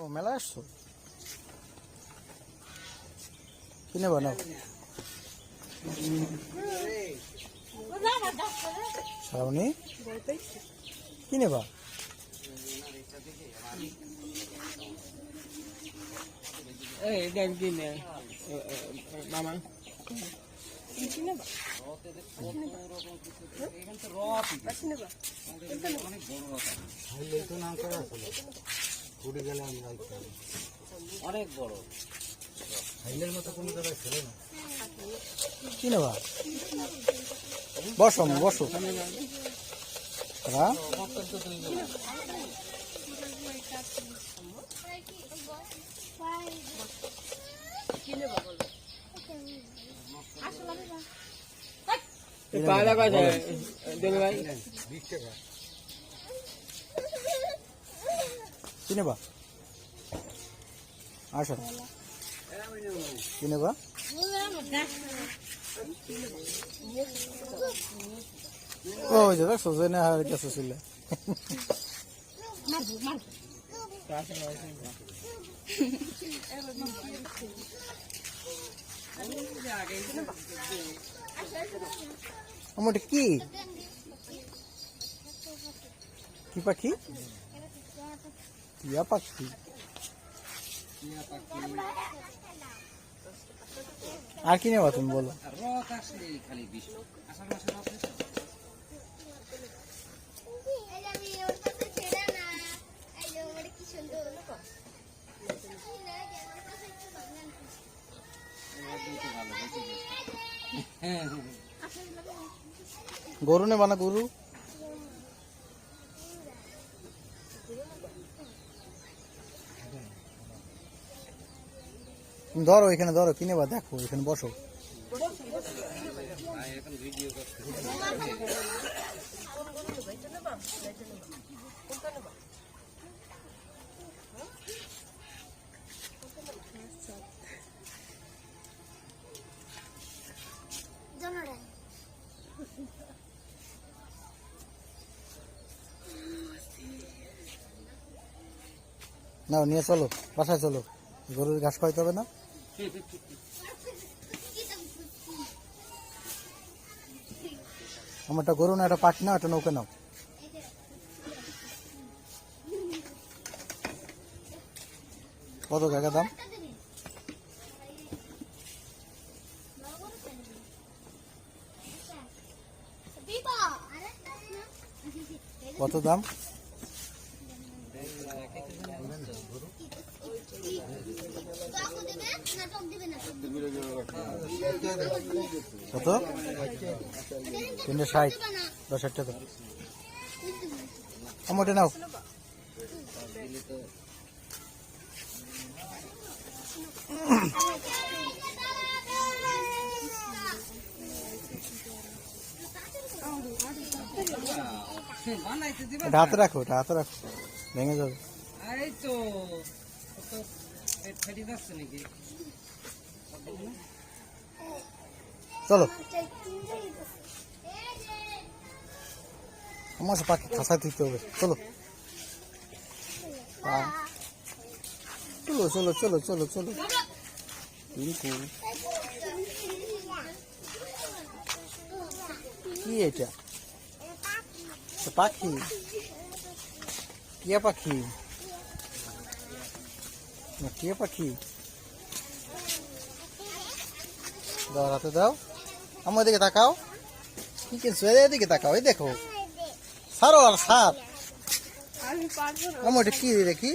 ও মেলা আসছো কিনে বানাও শ্রাবণী কিনে বা মামা অনেক বড় হাইলের মতো কোনো জায়গায় ছিল না। কিনে বা বসো বসো হ্যাঁ কিনে বা আসো কিনে বা ওই যে দেখছো যে না হার কাছে ছিল আমার কি কি পাখি টিয়া পাখি আর কি নেবা তুমি বলো গরু নেবা না গরু ধরো এখানে ধরো কিনে বা দেখো এখানে বসো নাও নিয়ে চলো বাসায় চলো গরুর ঘাস খাইতে হবে না আমারটা গরু না একটা পাখি না একটা নৌকা নাও কত টাকা দাম কত দাম কত 360 10 টাকা আমারটা নাও হাতে রাখো ভেঙে যাবে চলো আমার পাখি খাঁচা দিতে হবে চলো চলো চলো চলো চলো চলো কি এটা পাখি টিয়া পাখি টিয়া পাখি দাও হাতে দাও আমার দিকে তাকাও কি কিনছো এদিকে তাকাও এই দেখো সারো আর সার আমার কি দেখি